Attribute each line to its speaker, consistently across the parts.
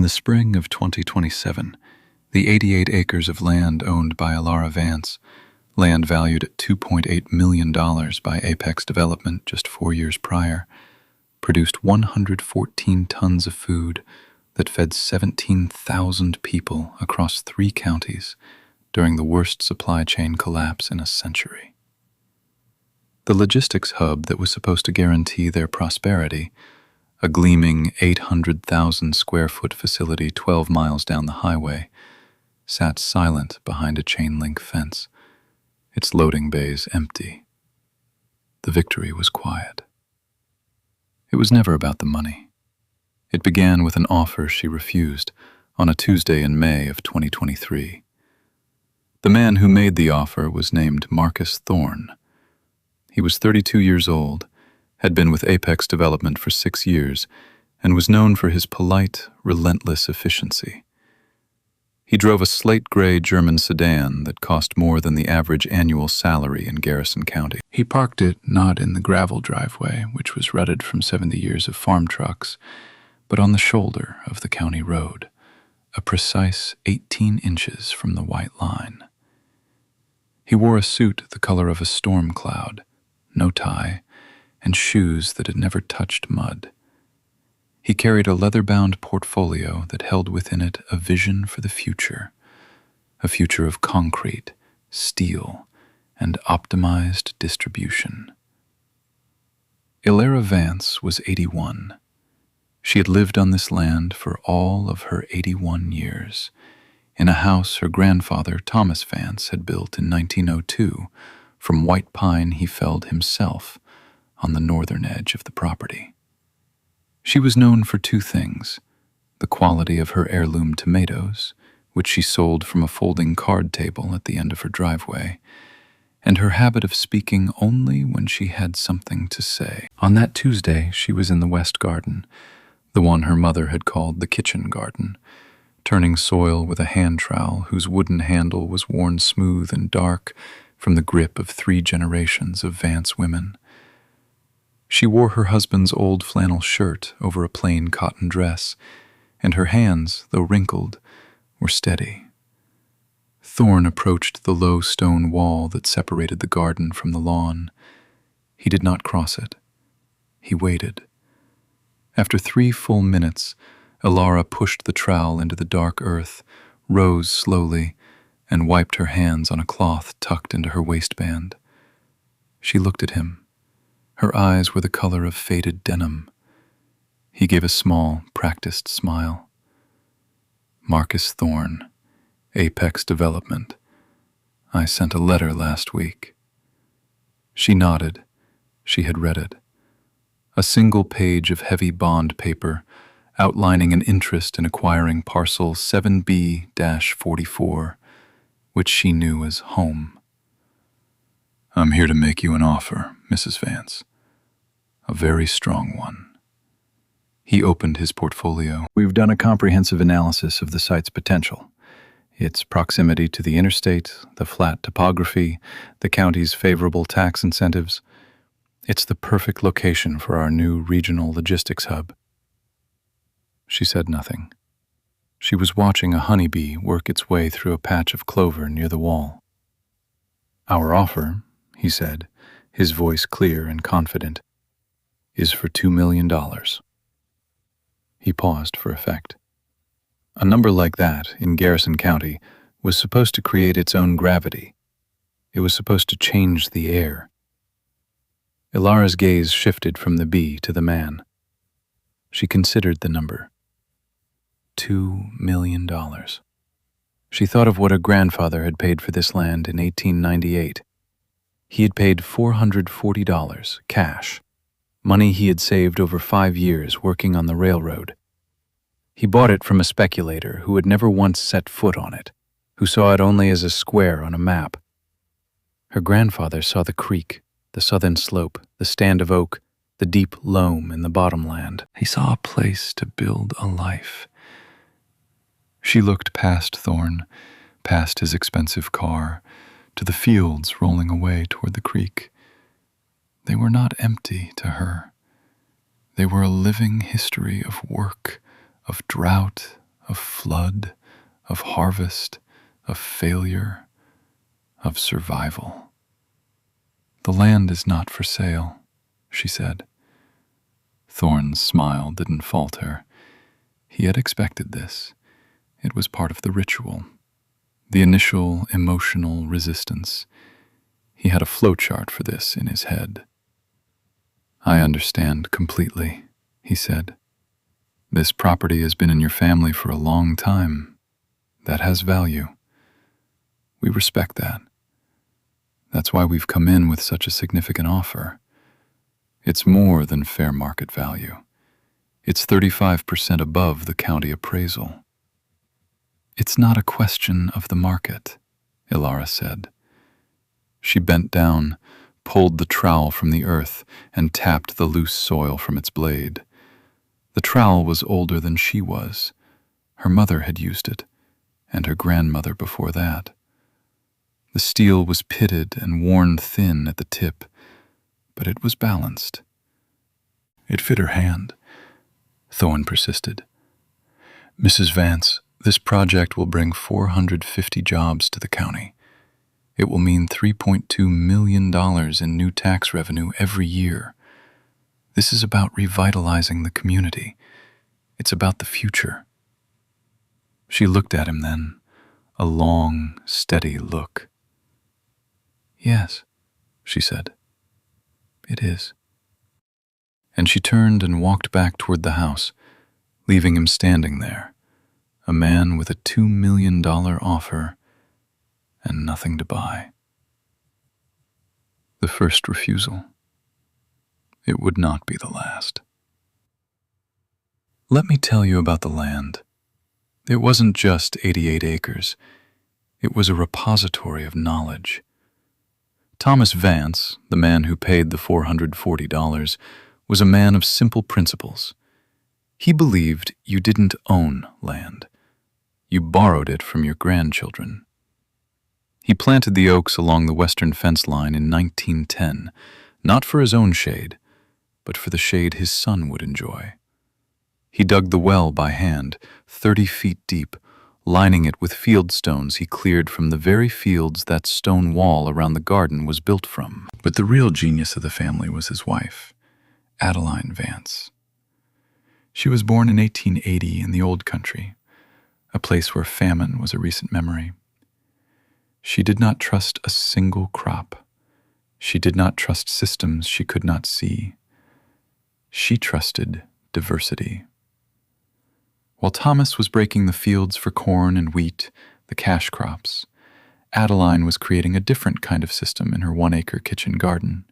Speaker 1: the spring of 2027, the 88 acres of land owned by Elara Vance, land valued at $2.8 million by Apex Development just 4 years prior, produced 114 tons of food that fed 17,000 people across 3 counties during the worst supply chain collapse in a century. The logistics hub that was supposed to guarantee their prosperity, a gleaming 800,000 square foot facility 12 miles down the highway, sat silent behind a chain-link fence, its loading bays empty. The victory was quiet. It was never about the money. It began with an offer she refused on a Tuesday in May of 2023. The man who made the offer was named Marcus Thorne. He was 32 years old, had been with Apex Development for 6 years, and was known for his polite, relentless efficiency. He drove a slate-gray German sedan that cost more than the average annual salary in Garrison County. He parked it not in the gravel driveway, which was rutted from 70 years of farm trucks, but on the shoulder of the county road, a precise 18 inches from the white line. He wore a suit the color of a storm cloud, no tie, and shoes that had never touched mud. He carried a leather-bound portfolio that held within it a vision for the future, a future of concrete, steel, and optimized distribution. Elara Vance was 81. She had lived on this land for all of her 81 years, in a house her grandfather, Thomas Vance, had built in 1902 from white pine he felled himself on the northern edge of the property. She was known for 2 things: the quality of her heirloom tomatoes, which she sold from a folding card table at the end of her driveway, and her habit of speaking only when she had something to say. On that Tuesday, she was in the West Garden, the one her mother had called the kitchen garden, turning soil with a hand trowel whose wooden handle was worn smooth and dark from the grip of 3 generations of Vance women. She wore her husband's old flannel shirt over a plain cotton dress, and her hands, though wrinkled, were steady. Thorne approached the low stone wall that separated the garden from the lawn. He did not cross it. He waited. After 3 full minutes, Elara pushed the trowel into the dark earth, rose slowly, and wiped her hands on a cloth tucked into her waistband. She looked at him. Her eyes were the color of faded denim. He gave a small, practiced smile. Marcus Thorne, Apex Development. I sent a letter last week. She nodded. She had read it. A single page of heavy bond paper outlining an interest in acquiring parcel 7B-44, which she knew as home. I'm here to make you an offer, Mrs. Vance. A very strong one. He opened his portfolio. We've done a comprehensive analysis of the site's potential. Its proximity to the interstate, the flat topography, the county's favorable tax incentives. It's the perfect location for our new regional logistics hub. She said nothing. She was watching a honeybee work its way through a patch of clover near the wall. Our offer, he said, his voice clear and confident, is for $2 million. He paused for effect. A number like that in Garrison County was supposed to create its own gravity. It was supposed to change the air. Elara's gaze shifted from the bee to the man. She considered the number. $2 million. She thought of what her grandfather had paid for this land in 1898. He had paid $440, cash, money he had saved over 5 years working on the railroad. He bought it from a speculator who had never once set foot on it, who saw it only as a square on a map. Her grandfather saw the creek, the southern slope, the stand of oak, the deep loam in the bottomland. He saw a place to build a life. She looked past Thorne, past his expensive car, to the fields rolling away toward the creek. They were not empty to her. They were a living history of work, of drought, of flood, of harvest, of failure, of survival. "The land is not for sale," she said. Thorne's smile didn't falter. He had expected this. It was part of the ritual. The initial emotional resistance. He had a flowchart for this in his head. "I understand completely," he said. "This property has been in your family for a long time. That has value. We respect that. That's why we've come in with such a significant offer. It's more than fair market value. It's 35% above the county appraisal." "It's not a question of the market," Elara said. She bent down, pulled the trowel from the earth, and tapped the loose soil from its blade. The trowel was older than she was. Her mother had used it, and her grandmother before that. The steel was pitted and worn thin at the tip, but it was balanced. It fit her hand. Thorne persisted. "Mrs. Vance, this project will bring 450 jobs to the county. It will mean $3.2 million in new tax revenue every year. This is about revitalizing the community. It's about the future." She looked at him then, a long, steady look. "Yes," she said. "It is." And she turned and walked back toward the house, leaving him standing there, a man with a $2 million offer and nothing to buy. The first refusal. It would not be the last. Let me tell you about the land. It wasn't just 88 acres. It was a repository of knowledge. Thomas Vance, the man who paid the $440, was a man of simple principles. He believed you didn't own land. You borrowed it from your grandchildren. He planted the oaks along the western fence line in 1910, not for his own shade, but for the shade his son would enjoy. He dug the well by hand, 30 feet deep, lining it with field stones he cleared from the very fields that stone wall around the garden was built from. But the real genius of the family was his wife, Elara Vance. She was born in 1880 in the old country, a place where famine was a recent memory. She did not trust a single crop. She did not trust systems she could not see. She trusted diversity. While Thomas was breaking the fields for corn and wheat, the cash crops, Adeline was creating a different kind of system in her 1-acre kitchen garden.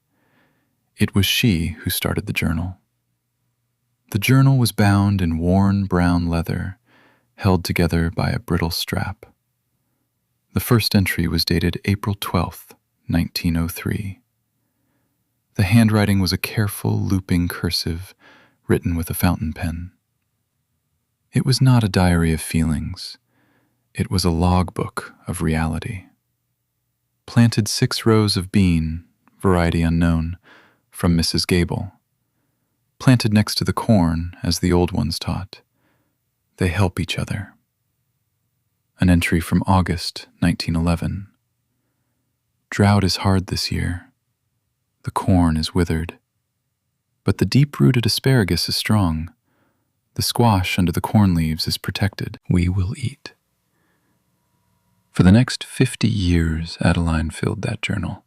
Speaker 1: It was she who started the journal. The journal was bound in worn brown leather, held together by a brittle strap. The first entry was dated April 12th, 1903. The handwriting was a careful, looping cursive, written with a fountain pen. It was not a diary of feelings. It was a logbook of reality. Planted 6 rows of bean, variety unknown, from Mrs. Gable. Planted next to the corn, as the old ones taught. They help each other. An entry from August 1911. Drought is hard this year. The corn is withered. But the deep-rooted asparagus is strong. The squash under the corn leaves is protected. We will eat. For the next 50 years, Adeline filled that journal.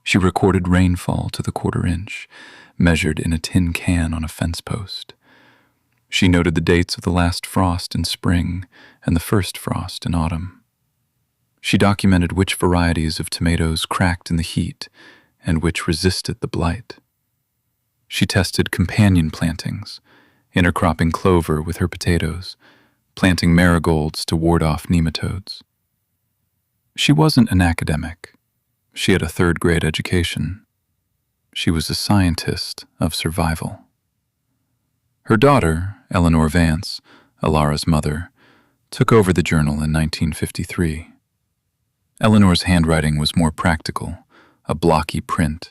Speaker 1: She recorded rainfall to the 1/4 inch, measured in a tin can on a fence post. She noted the dates of the last frost in spring and the first frost in autumn. She documented which varieties of tomatoes cracked in the heat and which resisted the blight. She tested companion plantings, intercropping clover with her potatoes, planting marigolds to ward off nematodes. She wasn't an academic. She had a 3rd-grade education. She was a scientist of survival. Her daughter, Elara Vance, Elara's mother, took over the journal in 1953. Eleanor's handwriting was more practical, a blocky print.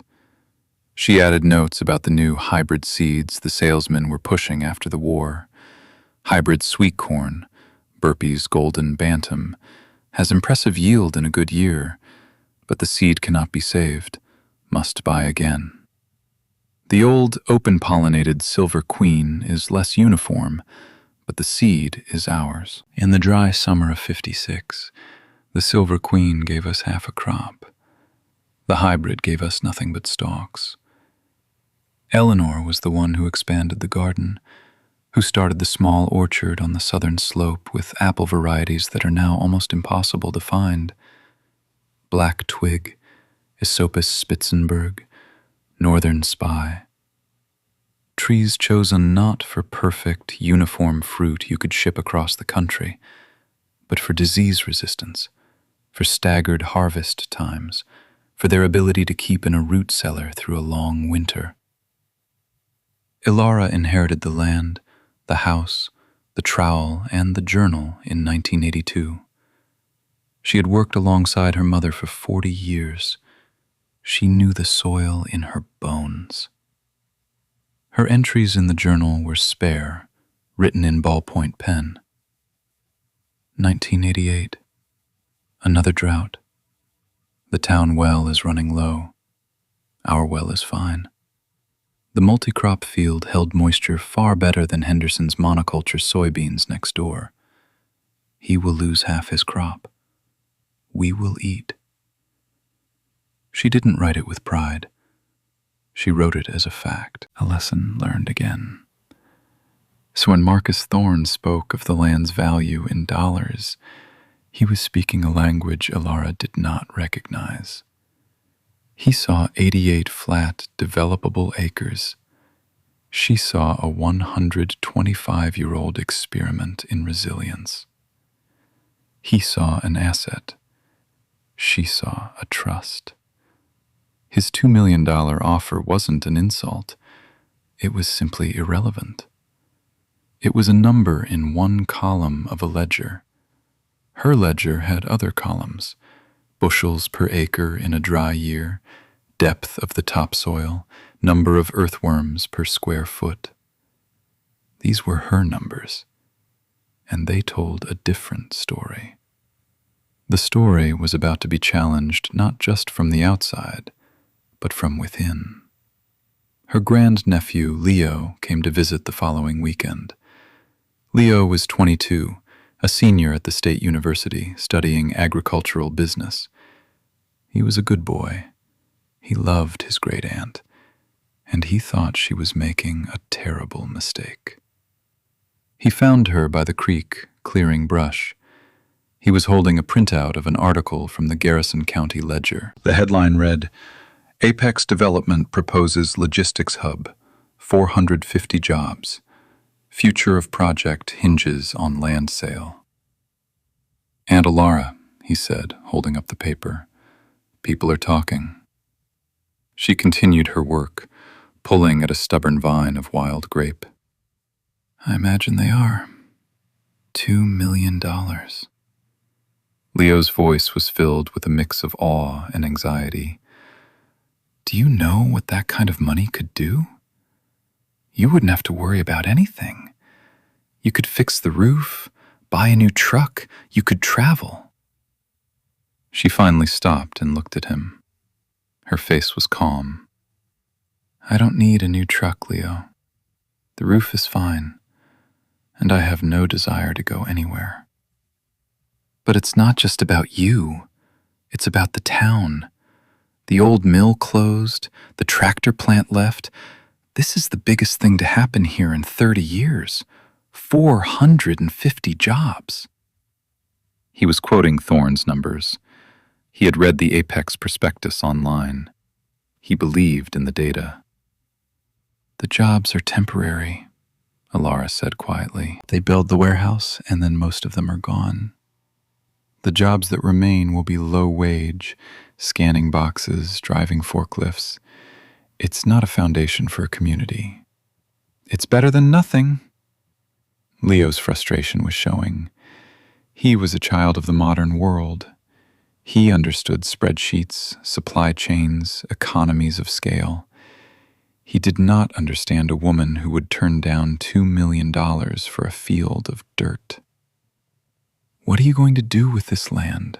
Speaker 1: She added notes about the new hybrid seeds the salesmen were pushing after the war. Hybrid sweet corn, Burpee's Golden Bantam, has impressive yield in a good year, but the seed cannot be saved, must buy again. The old open-pollinated Silver Queen is less uniform, but the seed is ours. In the dry summer of '56, the Silver Queen gave us half a crop. The hybrid gave us nothing but stalks. Eleanor was the one who expanded the garden, who started the small orchard on the southern slope with apple varieties that are now almost impossible to find. Black Twig, Esopus Spitzenberg, Northern Spy. Trees chosen not for perfect, uniform fruit you could ship across the country, but for disease resistance, for staggered harvest times, for their ability to keep in a root cellar through a long winter. Elara inherited the land, the house, the trowel, and the journal in 1982. She had worked alongside her mother for 40 years. She knew the soil in her bones. Her entries in the journal were spare, written in ballpoint pen. 1988. Another drought. The town well is running low. Our well is fine. The multi-crop field held moisture far better than Henderson's monoculture soybeans next door. He will lose half his crop. We will eat. She didn't write it with pride. She wrote it as a fact, a lesson learned again. So when Marcus Thorne spoke of the land's value in dollars, he was speaking a language Elara did not recognize. He saw 88 flat, developable acres. She saw a 125-year-old experiment in resilience. He saw an asset. She saw a trust. His $2 million offer wasn't an insult. It was simply irrelevant. It was a number in one column of a ledger. Her ledger had other columns: bushels per acre in a dry year, depth of the topsoil, number of earthworms per square foot. These were her numbers, and they told a different story. The story was about to be challenged not just from the outside, but from within. Her grandnephew, Leo, came to visit the following weekend. Leo was 22, a senior at the State University, studying agricultural business. He was a good boy. He loved his great-aunt, and he thought she was making a terrible mistake. He found her by the creek, clearing brush. He was holding a printout of an article from the Garrison County Ledger. The headline read, "Apex Development proposes logistics hub, 450 jobs. Future of project hinges on land sale." "Aunt Elara," he said, holding up the paper. "People are talking." She continued her work, pulling at a stubborn vine of wild grape. "I imagine they are. $2 million. Leo's voice was filled with a mix of awe and anxiety. "Do you know what that kind of money could do? You wouldn't have to worry about anything. You could fix the roof, buy a new truck, you could travel." She finally stopped and looked at him. Her face was calm. "I don't need a new truck, Leo. The roof is fine, and I have no desire to go anywhere." "But it's not just about you. It's about the town. The old mill closed, the tractor plant left. This is the biggest thing to happen here in 30 years. 450 jobs. He was quoting Thorne's numbers. He had read the Apex prospectus online. He believed in the data. "The jobs are temporary," Elara said quietly. "They build the warehouse, and then most of them are gone. The jobs that remain will be low wage, scanning boxes, driving forklifts. It's not a foundation for a community. It's better than nothing." Leo's frustration was showing. He was a child of the modern world. He understood spreadsheets, supply chains, economies of scale. He did not understand a woman who would turn down $2 million for a field of dirt. What are you going to do with this land?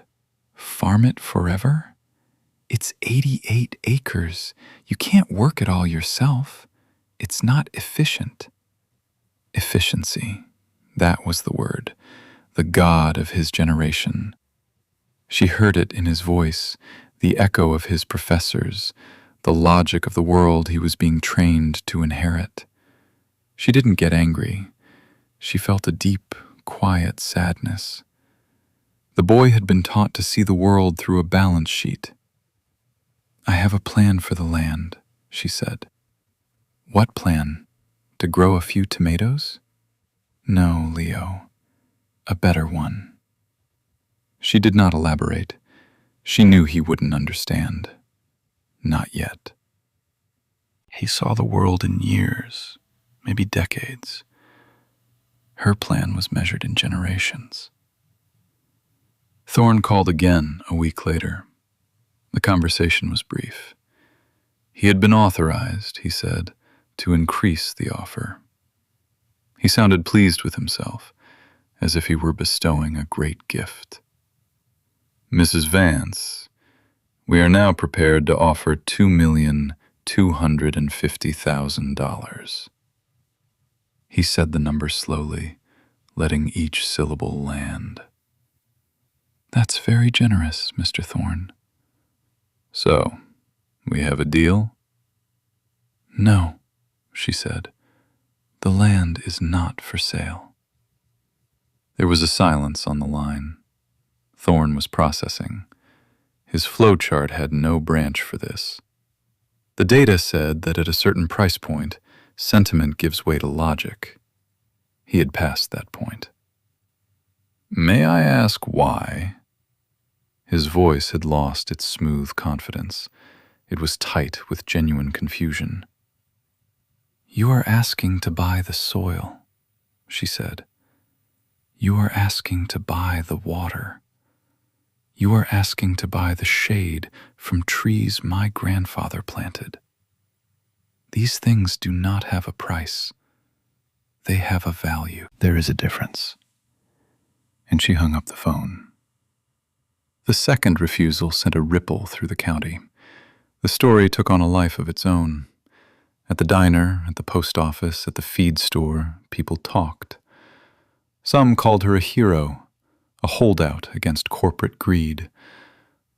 Speaker 1: Farm it forever? It's 88 acres. You can't work it all yourself. It's not efficient. Efficiency. That was the word, the god of his generation. She heard it in his voice, the echo of his professors, the logic of the world he was being trained to inherit. She didn't get angry. She felt a deep, quiet sadness. The boy had been taught to see the world through a balance sheet. "I have a plan for the land," she said. "What plan? To grow a few tomatoes?" "No, Leo. A better one." She did not elaborate. She knew he wouldn't understand. Not yet. He saw the world in years, maybe decades. Her plan was measured in generations. Thorne called again a week later. The conversation was brief. He had been authorized, he said, to increase the offer. He sounded pleased with himself, as if he were bestowing a great gift. "Mrs. Vance, we are now prepared to offer $2,250,000. He said the number slowly, letting each syllable land. "That's very generous, Mr. Thorne." "So, we have a deal?" "No," she said. "The land is not for sale." There was a silence on the line. Thorne was processing. His flowchart had no branch for this. The data said that at a certain price point, sentiment gives way to logic. He had passed that point. "May I ask why?" His voice had lost its smooth confidence. It was tight with genuine confusion. "You are asking to buy the soil," she said. "You are asking to buy the water. You are asking to buy the shade from trees my grandfather planted. These things do not have a price. They have a value. There is a difference." And she hung up the phone. The second refusal sent a ripple through the county. The story took on a life of its own. At the diner, at the post office, at the feed store, people talked. Some called her a hero, a holdout against corporate greed.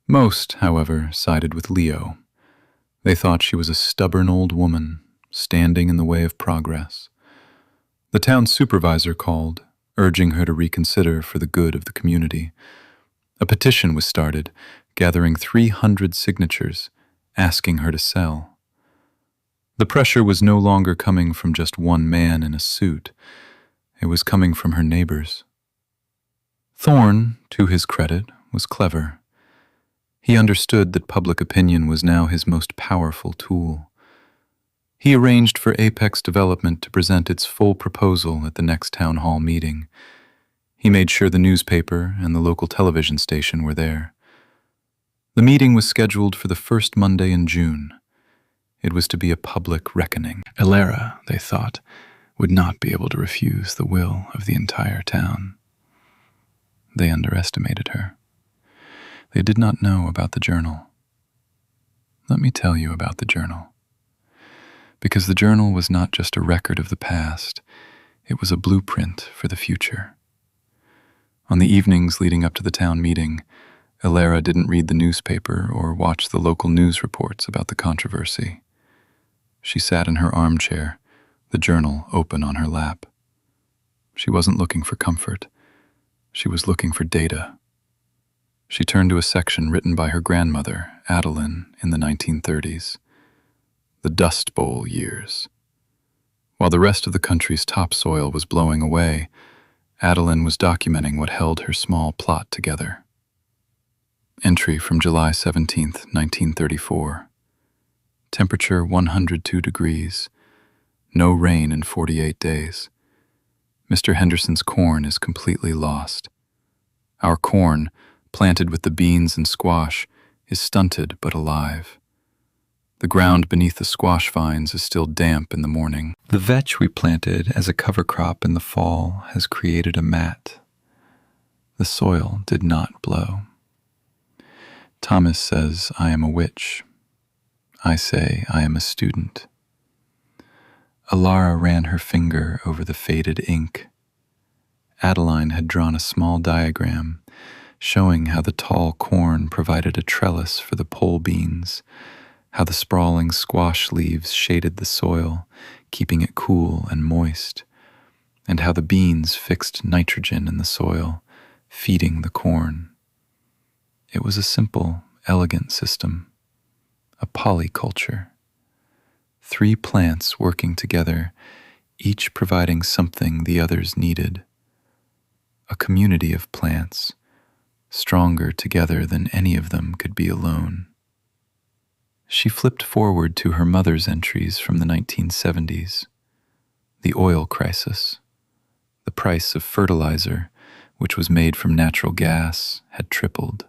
Speaker 1: Most, however, sided with Leo. They thought she was a stubborn old woman, standing in the way of progress. The town supervisor called, urging her to reconsider for the good of the community. A petition was started, gathering 300 signatures, asking her to sell. The pressure was no longer coming from just one man in a suit. It was coming from her neighbors. Thorne, to his credit, was clever. He understood that public opinion was now his most powerful tool. He arranged for Apex Development to present its full proposal at the next town hall meeting. He made sure the newspaper and the local television station were there. The meeting was scheduled for the first Monday in June. It was to be a public reckoning. Elara, they thought, would not be able to refuse the will of the entire town. They underestimated her. They did not know about the journal. Let me tell you about the journal. Because the journal was not just a record of the past, it was a blueprint for the future. On the evenings leading up to the town meeting, Elara didn't read the newspaper or watch the local news reports about the controversy. She sat in her armchair, the journal open on her lap. She wasn't looking for comfort. She was looking for data. She turned to a section written by her grandmother, Adeline, in the 1930s. The Dust Bowl years. While the rest of the country's topsoil was blowing away, Adeline was documenting what held her small plot together. Entry from July 17, 1934. Temperature 102 degrees. No rain in 48 days. Mr. Henderson's corn is completely lost. Our corn, planted with the beans and squash, is stunted but alive. The ground beneath the squash vines is still damp in the morning. The vetch we planted as a cover crop in the fall has created a mat. The soil did not blow. Thomas says I am a witch. I say I am a student. Elara ran her finger over the faded ink. Adeline had drawn a small diagram showing how the tall corn provided a trellis for the pole beans, how the sprawling squash leaves shaded the soil, keeping it cool and moist, and how the beans fixed nitrogen in the soil, feeding the corn. It was a simple, elegant system, a polyculture. 3 plants working together, each providing something the others needed. A community of plants, stronger together than any of them could be alone. She flipped forward to her mother's entries from the 1970s. The oil crisis, the price of fertilizer, which was made from natural gas, had tripled.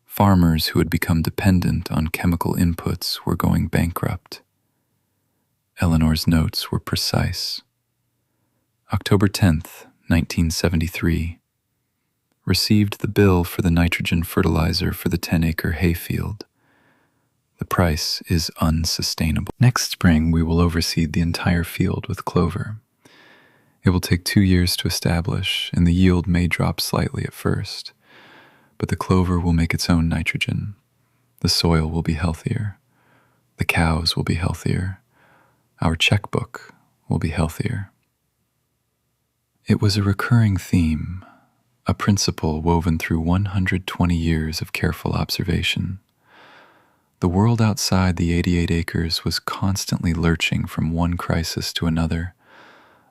Speaker 1: Farmers who had become dependent on chemical inputs were going bankrupt. Eleanor's notes were precise. October 10th, 1973. Received the bill for the nitrogen fertilizer for the 10-acre hayfield. The price is unsustainable. Next spring, we will overseed the entire field with clover. It will take 2 years to establish, and the yield may drop slightly at first. But the clover will make its own nitrogen. The soil will be healthier. The cows will be healthier. Our checkbook will be healthier. It was a recurring theme, a principle woven through 120 years of careful observation. The world outside the 88 acres was constantly lurching from one crisis to another,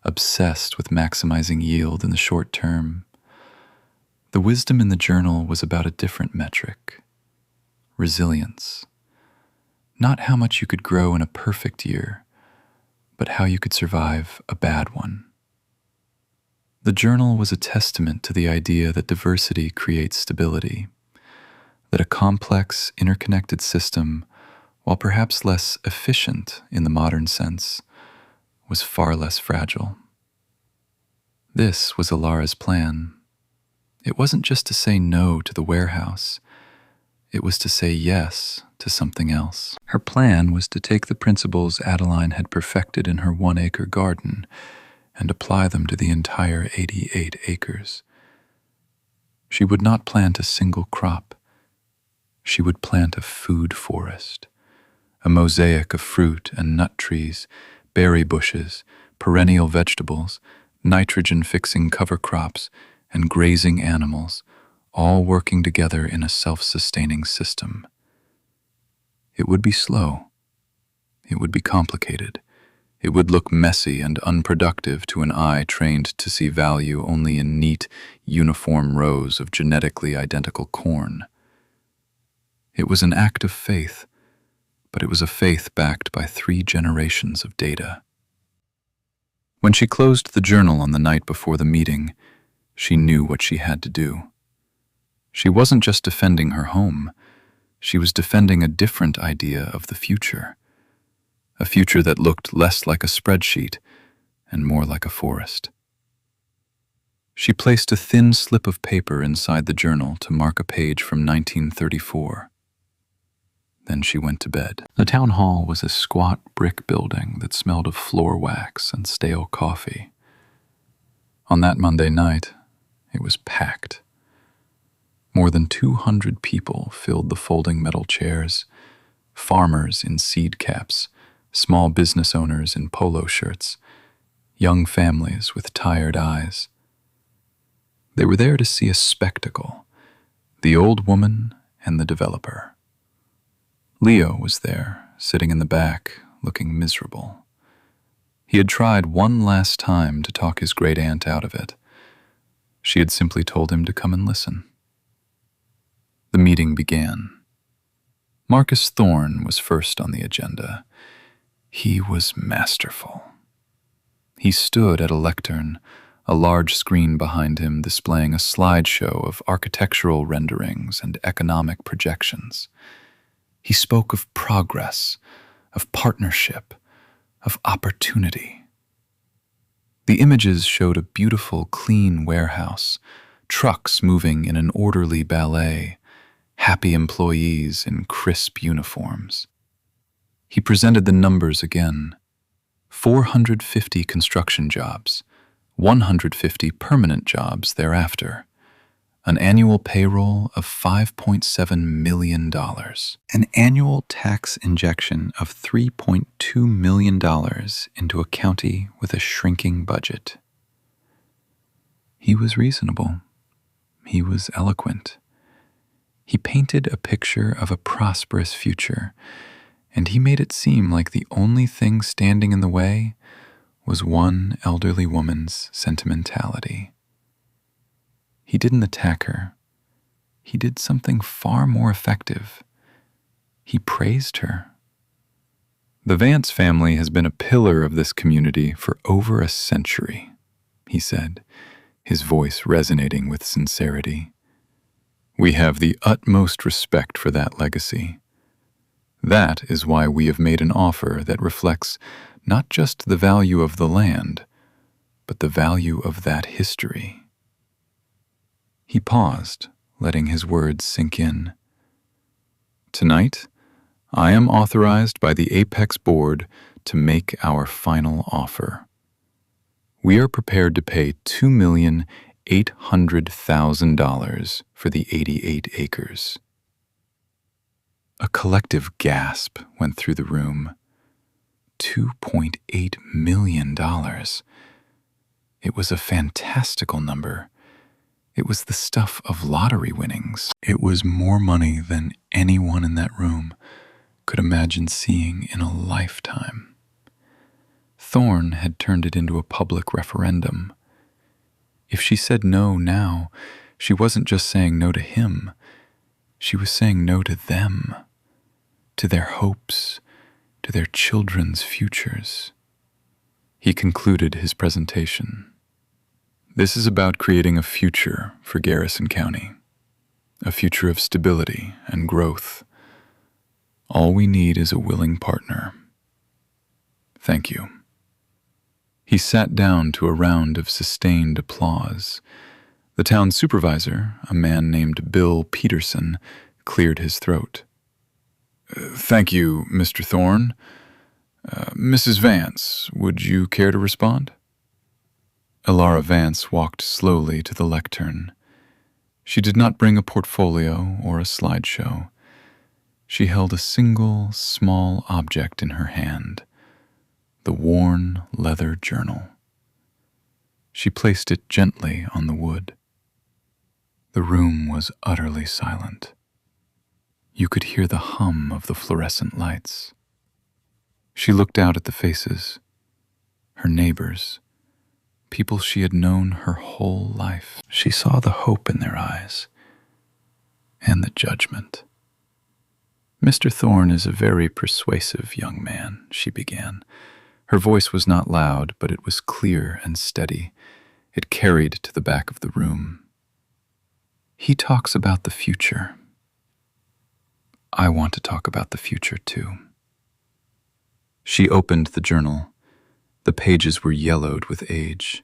Speaker 1: obsessed with maximizing yield in the short term. The wisdom in the journal was about a different metric: resilience. Not how much you could grow in a perfect year, but how you could survive a bad one. The journal was a testament to the idea that diversity creates stability, that a complex, interconnected system, while perhaps less efficient in the modern sense, was far less fragile. This was Elara's plan. It wasn't just to say no to the warehouse. It was to say yes to something else. Her plan was to take the principles Adeline had perfected in her 1-acre garden and apply them to the entire 88 acres. She would not plant a single crop. She would plant a food forest, a mosaic of fruit and nut trees, berry bushes, perennial vegetables, nitrogen-fixing cover crops, and grazing animals, all working together in a self-sustaining system. It would be slow. It would be complicated. It would look messy and unproductive to an eye trained to see value only in neat, uniform rows of genetically identical corn. It was an act of faith, but it was a faith backed by 3 generations of data. When she closed the journal on the night before the meeting, she knew what she had to do. She wasn't just defending her home. She was defending a different idea of the future. A future that looked less like a spreadsheet and more like a forest. She placed a thin slip of paper inside the journal to mark a page from 1934. Then she went to bed. The town hall was a squat brick building that smelled of floor wax and stale coffee. On that Monday night, it was packed. More than 200 people filled the folding metal chairs, farmers in seed caps, small business owners in polo shirts, young families with tired eyes. They were there to see a spectacle, the old woman and the developer. Leo was there, sitting in the back, looking miserable. He had tried one last time to talk his great-aunt out of it. She had simply told him to come and listen. The meeting began. Marcus Thorne was first on the agenda. He was masterful. He stood at a lectern, a large screen behind him displaying a slideshow of architectural renderings and economic projections. He spoke of progress, of partnership, of opportunity. The images showed a beautiful, clean warehouse, trucks moving in an orderly ballet, happy employees in crisp uniforms. He presented the numbers again: 450 construction jobs, 150 permanent jobs thereafter, an annual payroll of $5.7 million, an annual tax injection of $3.2 million into a county with a shrinking budget. He was reasonable. He was eloquent. He painted a picture of a prosperous future, and he made it seem like the only thing standing in the way was one elderly woman's sentimentality. He didn't attack her. He did something far more effective. He praised her. "The Vance family has been a pillar of this community for over a century," he said, his voice resonating with sincerity. "We have the utmost respect for that legacy. That is why we have made an offer that reflects not just the value of the land, but the value of that history." He paused, letting his words sink in. "Tonight, I am authorized by the Apex Board to make our final offer. We are prepared to pay $2,800,000 for the 88 acres. A collective gasp went through the room. $2.8 million. It was a fantastical number. It was the stuff of lottery winnings. It was more money than anyone in that room could imagine seeing in a lifetime. Thorne had turned it into a public referendum. If she said no now, she wasn't just saying no to him. She was saying no to them, to their hopes, to their children's futures. He concluded his presentation. "This is about creating a future for Garrison County, a future of stability and growth. All we need is a willing partner. Thank you." He sat down to a round of sustained applause. The town supervisor, a man named Bill Peterson, cleared his throat. "Thank you, Mr. Thorne. Mrs. Vance, would you care to respond?" Elara Vance walked slowly to the lectern. She did not bring a portfolio or a slideshow. She held a single, small object in her hand, the worn leather journal. She placed it gently on the wood. The room was utterly silent. You could hear the hum of the fluorescent lights. She looked out at the faces, her neighbors, people she had known her whole life. She saw the hope in their eyes and the judgment. "Mr. Thorne is a very persuasive young man," she began. Her voice was not loud, but it was clear and steady. It carried to the back of the room. "He talks about the future. I want to talk about the future too." She opened the journal. The pages were yellowed with age.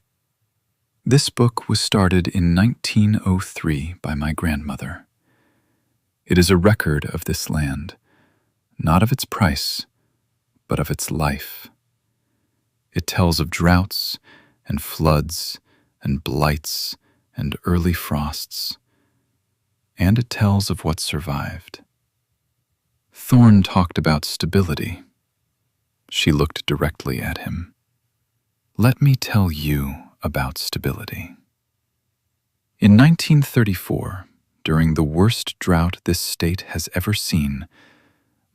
Speaker 1: "This book was started in 1903 by my grandmother. It is a record of this land, not of its price, but of its life. It tells of droughts and floods and blights and early frosts, and it tells of what survived." Thorne talked about stability. She looked directly at him. "Let me tell you about stability. In 1934, during the worst drought this state has ever seen,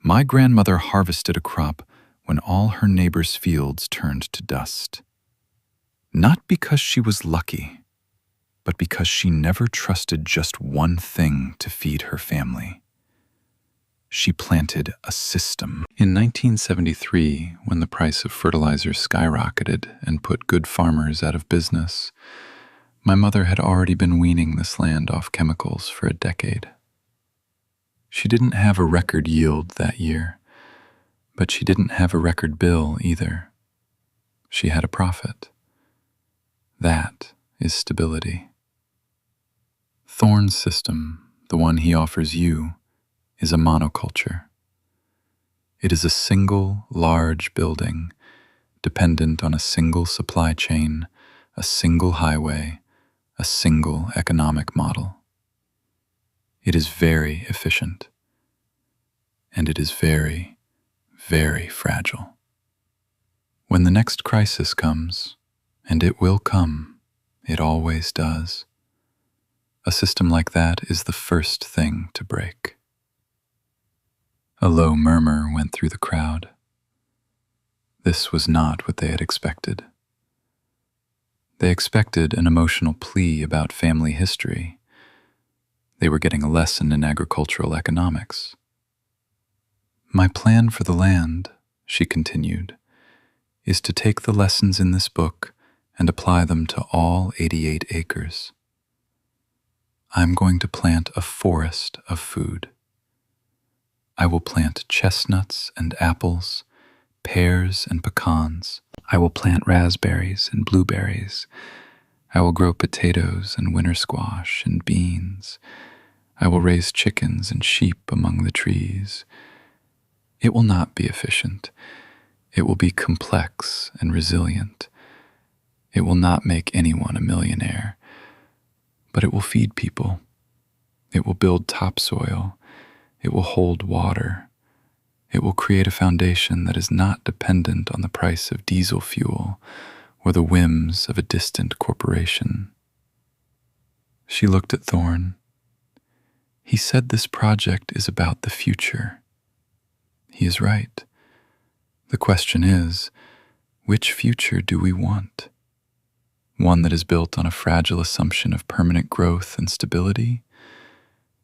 Speaker 1: my grandmother harvested a crop when all her neighbors' fields turned to dust. Not because she was lucky, but because she never trusted just one thing to feed her family. She planted a system." In 1973, when the price of fertilizer skyrocketed and put good farmers out of business, my mother had already been weaning this land off chemicals for a decade. She didn't have a record yield that year, but she didn't have a record bill either. She had a profit. That is stability. Thorne's system, the one he offers you, is a monoculture. It is a single large building dependent on a single supply chain, a single highway, a single economic model. It is very efficient, and it is very, very fragile. When the next crisis comes, and it will come, it always does, a system like that is the first thing to break. A low murmur went through the crowd. This was not what they had expected. They expected an emotional plea about family history. They were getting a lesson in agricultural economics. My plan for the land, she continued, is to take the lessons in this book and apply them to all 88 acres. I'm going to plant a forest of food. I will plant chestnuts and apples, pears and pecans. I will plant raspberries and blueberries. I will grow potatoes and winter squash and beans. I will raise chickens and sheep among the trees. It will not be efficient. It will be complex and resilient. It will not make anyone a millionaire, but it will feed people. It will build topsoil. It will hold water. It will create a foundation that is not dependent on the price of diesel fuel or the whims of a distant corporation. She looked at Thorne. He said this project is about the future. He is right. The question is, which future do we want? One that is built on a fragile assumption of permanent growth and stability,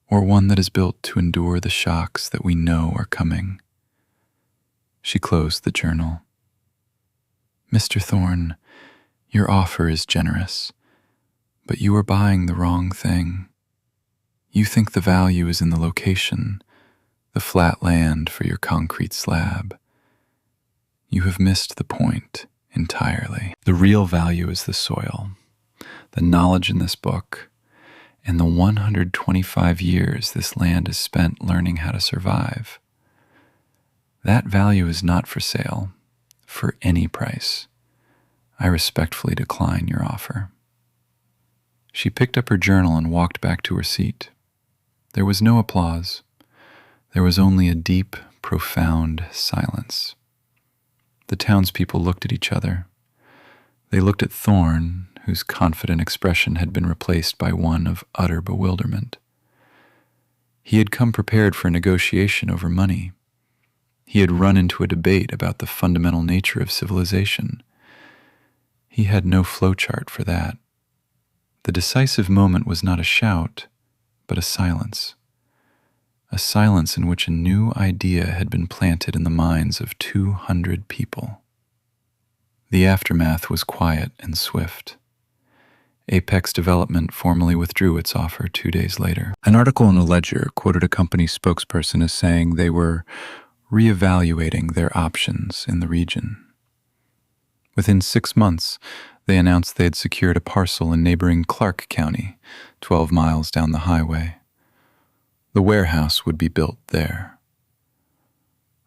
Speaker 1: or one that is built to endure the shocks that we know are coming? She closed the journal. Mr. Thorne, your offer is generous, but you are buying the wrong thing. You think the value is in the location, the flat land for your concrete slab. You have missed the point entirely. The real value is the soil, the knowledge in this book, and the 125 years this land has spent learning how to survive. That value is not for sale, for any price. I respectfully decline your offer. She picked up her journal and walked back to her seat. There was no applause. There was only a deep, profound silence. The townspeople looked at each other. They looked at Thorne, whose confident expression had been replaced by one of utter bewilderment. He had come prepared for a negotiation over money. He had run into a debate about the fundamental nature of civilization. He had no flowchart for that. The decisive moment was not a shout, but a silence. A silence in which a new idea had been planted in the minds of 200 people. The aftermath was quiet and swift. Apex Development formally withdrew its offer 2 days later. An article in the Ledger quoted a company spokesperson as saying they were reevaluating their options in the region. Within 6 months, they announced they had secured a parcel in neighboring Clark County, 12 miles down the highway. The warehouse would be built there.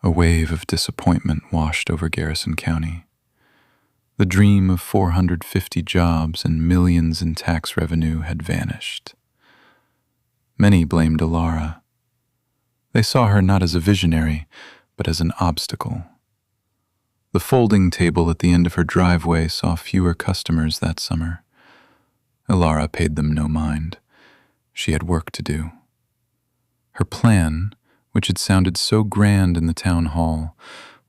Speaker 1: A wave of disappointment washed over Garrison County. The dream of 450 jobs and millions in tax revenue had vanished. Many blamed Elara. They saw her not as a visionary, but as an obstacle. The folding table at the end of her driveway saw fewer customers that summer. Elara paid them no mind. She had work to do. Her plan, which had sounded so grand in the town hall,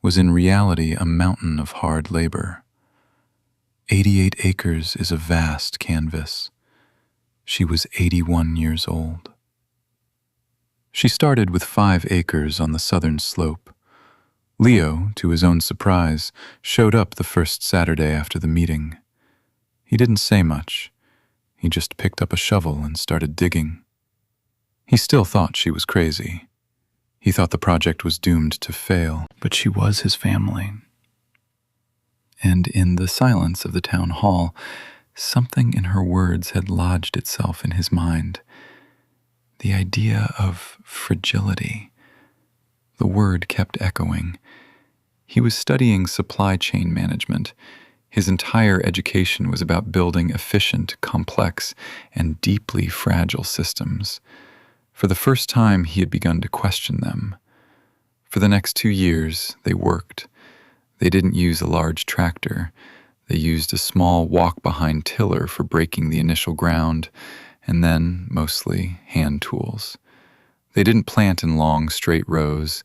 Speaker 1: was in reality a mountain of hard labor. 88 acres is a vast canvas. She was 81 years old. She started with 5 acres on the southern slope. Leo, to his own surprise, showed up the first Saturday after the meeting. He didn't say much. He just picked up a shovel and started digging. He still thought she was crazy. He thought the project was doomed to fail, but she was his family. And in the silence of the town hall, something in her words had lodged itself in his mind. The idea of fragility. The word kept echoing. He was studying supply chain management. His entire education was about building efficient, complex, and deeply fragile systems. For the first time, he had begun to question them. For the next 2 years, they worked. They didn't use a large tractor. They used a small walk-behind tiller for breaking the initial ground, and then, mostly, hand tools. They didn't plant in long, straight rows.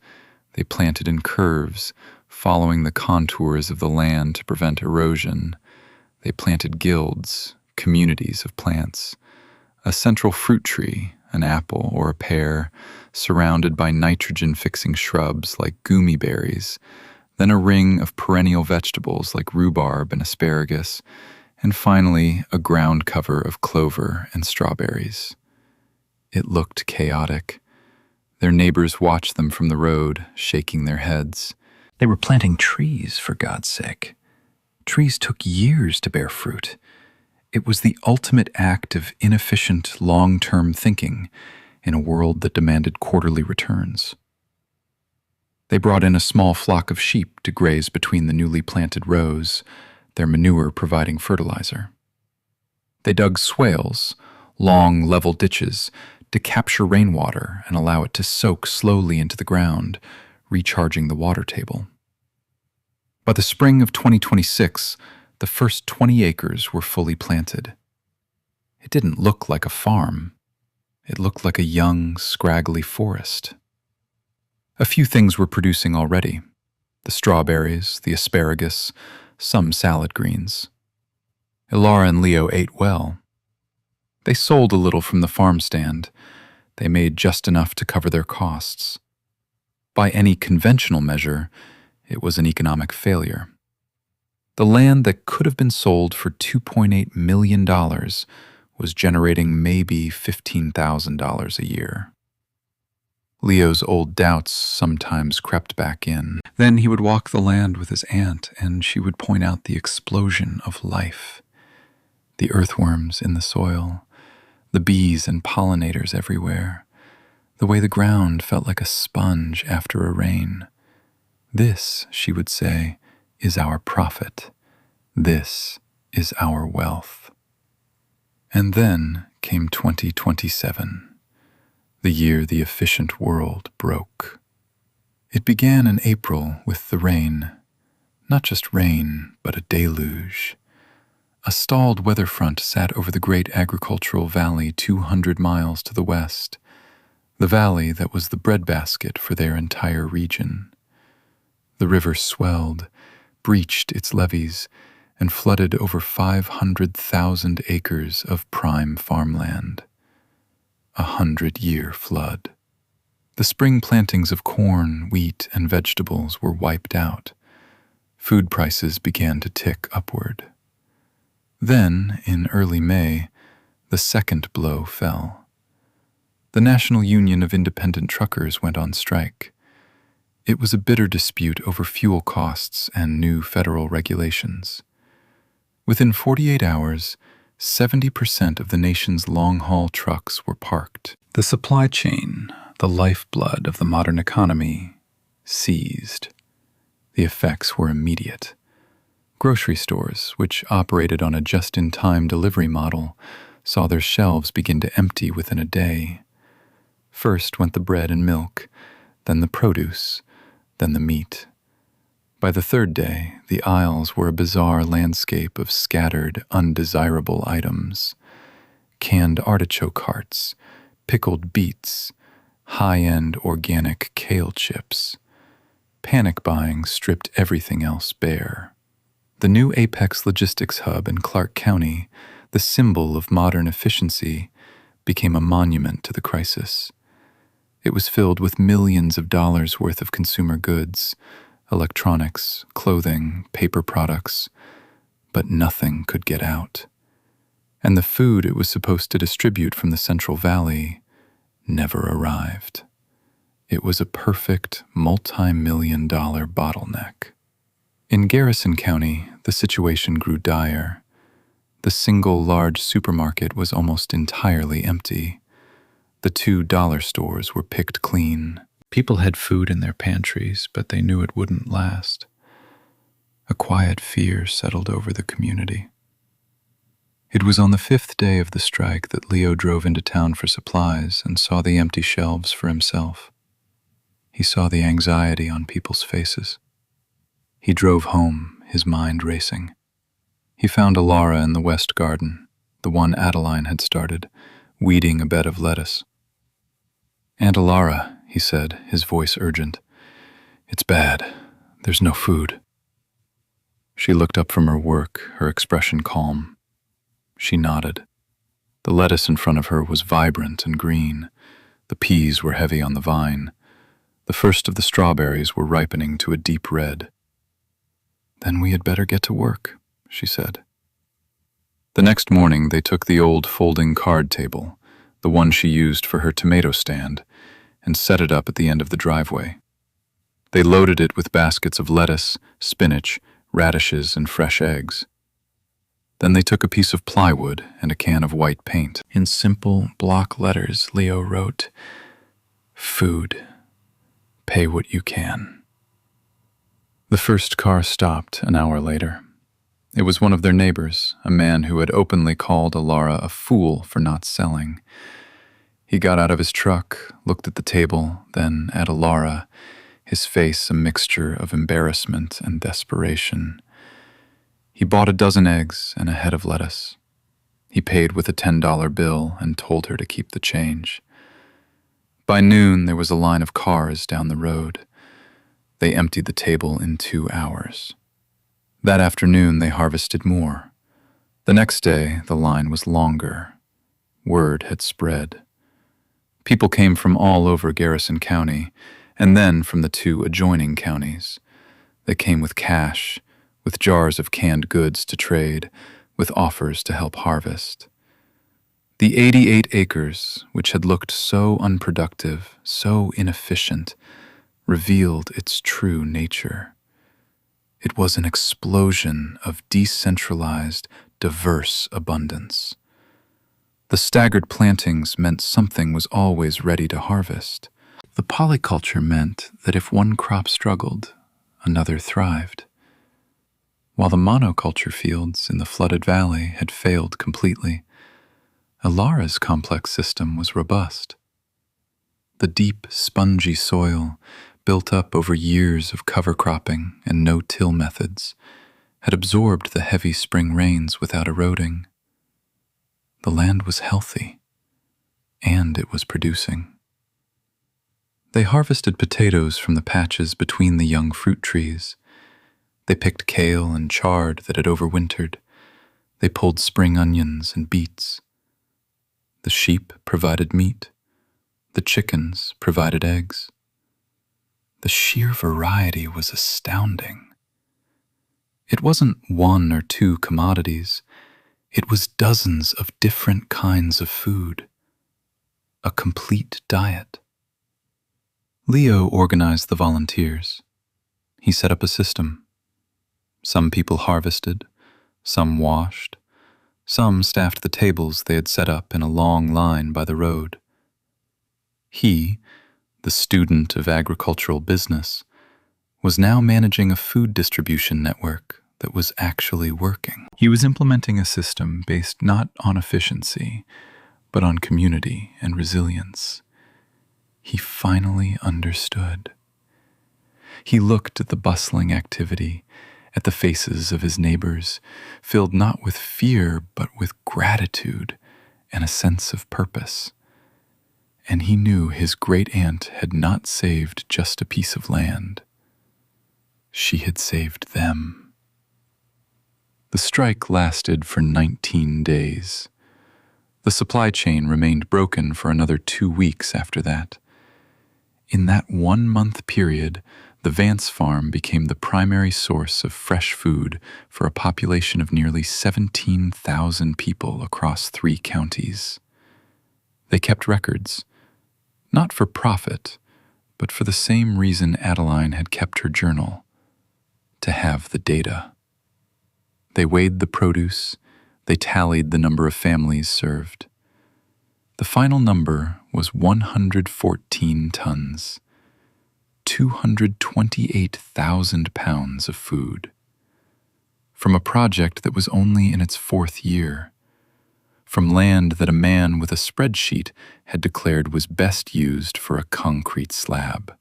Speaker 1: They planted in curves, following the contours of the land to prevent erosion. They planted guilds, communities of plants. A central fruit tree, an apple or a pear, surrounded by nitrogen-fixing shrubs like gummy berries, then a ring of perennial vegetables like rhubarb and asparagus, and finally a ground cover of clover and strawberries. It looked chaotic. Their neighbors watched them from the road, shaking their heads. They were planting trees, for God's sake. Trees took years to bear fruit. It was the ultimate act of inefficient, long-term thinking in a world that demanded quarterly returns. They brought in a small flock of sheep to graze between the newly planted rows, their manure providing fertilizer. They dug swales, long, level ditches, to capture rainwater and allow it to soak slowly into the ground, recharging the water table. By the spring of 2026, the first 20 acres were fully planted. It didn't look like a farm. It looked like a young, scraggly forest. A few things were producing already: the strawberries, the asparagus, some salad greens. Elara and Leo ate well. They sold a little from the farm stand. They made just enough to cover their costs. By any conventional measure, it was an economic failure. The land that could have been sold for $2.8 million was generating maybe $15,000 a year. Leo's old doubts sometimes crept back in. Then he would walk the land with his aunt, and she would point out the explosion of life. The earthworms in the soil, the bees and pollinators everywhere, the way the ground felt like a sponge after a rain. This, she would say, is our profit. This is our wealth. And then came 2027, the year the efficient world broke. It began in April with the rain. Not just rain, but a deluge. A stalled weather front sat over the great agricultural valley 200 miles to the west, the valley that was the breadbasket for their entire region. The river swelled, breached its levees, and flooded over 500,000 acres of prime farmland. 100-year flood. The spring plantings of corn, wheat, and vegetables were wiped out. Food prices began to tick upward. Then, in early May, the second blow fell. The National Union of Independent Truckers went on strike. It was a bitter dispute over fuel costs and new federal regulations. Within 48 hours, 70% of the nation's long-haul trucks were parked. The supply chain, the lifeblood of the modern economy, seized. The effects were immediate. Grocery stores, which operated on a just-in-time delivery model, saw their shelves begin to empty within a day. First went the bread and milk, then the produce, then the meat. By the third day, the aisles were a bizarre landscape of scattered, undesirable items. Canned artichoke hearts, pickled beets, high-end organic kale chips. Panic buying stripped everything else bare. The new Apex Logistics Hub in Clark County, the symbol of modern efficiency, became a monument to the crisis. It was filled with millions of dollars worth of consumer goods, electronics, clothing, paper products, but nothing could get out. And the food it was supposed to distribute from the Central Valley never arrived. It was a perfect multi-million-dollar bottleneck. In Garrison County, the situation grew dire. The single large supermarket was almost entirely empty. The two dollar stores were picked clean. People had food in their pantries, but they knew it wouldn't last. A quiet fear settled over the community. It was on the 5th day of the strike that Leo drove into town for supplies and saw the empty shelves for himself. He saw the anxiety on people's faces. He drove home, his mind racing. He found Elara in the west garden, the one Adeline had started, weeding a bed of lettuce. "Aunt Elara," he said, his voice urgent. "It's bad. There's no food." She looked up from her work, her expression calm. She nodded. The lettuce in front of her was vibrant and green. The peas were heavy on the vine. The first of the strawberries were ripening to a deep red. "Then we had better get to work," she said. The next morning they took the old folding card table, the one she used for her tomato stand, and set it up at the end of the driveway. They loaded it with baskets of lettuce, spinach, radishes, and fresh eggs. Then they took a piece of plywood and a can of white paint. In simple block letters, Leo wrote, "Food. Pay what you can." The first car stopped an hour later. It was one of their neighbors, a man who had openly called Elara a fool for not selling. He got out of his truck, looked at the table, then at Elara, his face a mixture of embarrassment and desperation. He bought a dozen eggs and a head of lettuce. He paid with a $10 bill and told her to keep the change. By noon, there was a line of cars down the road. They emptied the table in 2 hours. That afternoon, they harvested more. The next day, the line was longer. Word had spread. People came from all over Garrison County, and then from the 2 adjoining counties. They came with cash, with jars of canned goods to trade, with offers to help harvest. The 88 acres, which had looked so unproductive, so inefficient, revealed its true nature. It was an explosion of decentralized, diverse abundance. The staggered plantings meant something was always ready to harvest. The polyculture meant that if one crop struggled, another thrived. While the monoculture fields in the flooded valley had failed completely, Elara's complex system was robust. The deep, spongy soil, built up over years of cover cropping and no-till methods, had absorbed the heavy spring rains without eroding. The land was healthy, and it was producing. They harvested potatoes from the patches between the young fruit trees. They picked kale and chard that had overwintered. They pulled spring onions and beets. The sheep provided meat. The chickens provided eggs. The sheer variety was astounding. It wasn't 1 or 2 commodities. It was dozens of different kinds of food. A complete diet. Leo organized the volunteers. He set up a system. Some people harvested, some washed, some staffed the tables they had set up in a long line by the road. He, the student of agricultural business, was now managing a food distribution network that was actually working. He was implementing a system based not on efficiency, but on community and resilience. He finally understood. He looked at the bustling activity, at the faces of his neighbors, filled not with fear, but with gratitude and a sense of purpose. And he knew his great-aunt had not saved just a piece of land. She had saved them. The strike lasted for 19 days. The supply chain remained broken for another 2 weeks after that. In that 1-month period, the Vance farm became the primary source of fresh food for a population of nearly 17,000 people across 3 counties. They kept records, not for profit, but for the same reason Adeline had kept her journal: to have the data. They weighed the produce, they tallied the number of families served. The final number was 114 tons, 228,000 pounds of food. From a project that was only in its fourth year, from land that a man with a spreadsheet had declared was best used for a concrete slab.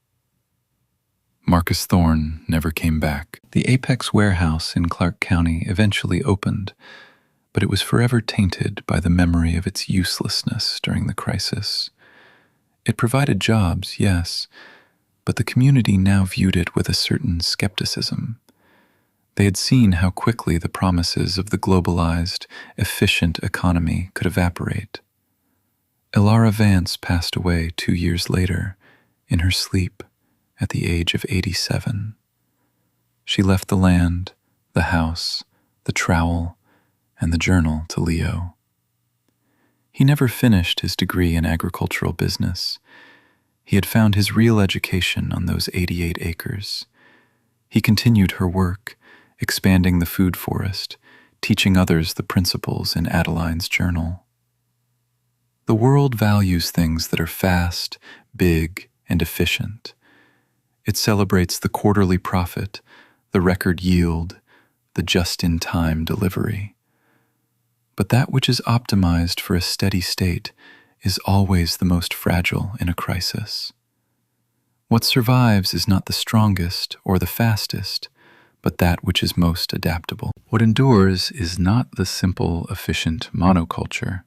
Speaker 1: Marcus Thorne never came back. The Apex warehouse in Clark County eventually opened, but it was forever tainted by the memory of its uselessness during the crisis. It provided jobs, yes, but the community now viewed it with a certain skepticism. They had seen how quickly the promises of the globalized, efficient economy could evaporate. Elara Vance passed away 2 years later, in her sleep, at the age of 87. She left the land, the house, the trowel, and the journal to Leo. He never finished his degree in agricultural business. He had found his real education on those 88 acres. He continued her work, expanding the food forest, teaching others the principles in Adeline's journal. The world values things that are fast, big, and efficient. It celebrates the quarterly profit, the record yield, the just-in-time delivery. But that which is optimized for a steady state is always the most fragile in a crisis. What survives is not the strongest or the fastest, but that which is most adaptable. What endures is not the simple, efficient monoculture,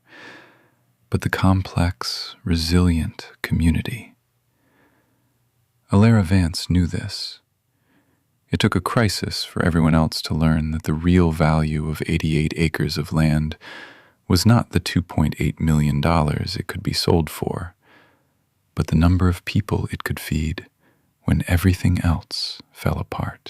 Speaker 1: but the complex, resilient community. Elara Vance knew this. It took a crisis for everyone else to learn that the real value of 88 acres of land was not the $2.8 million it could be sold for, but the number of people it could feed when everything else fell apart.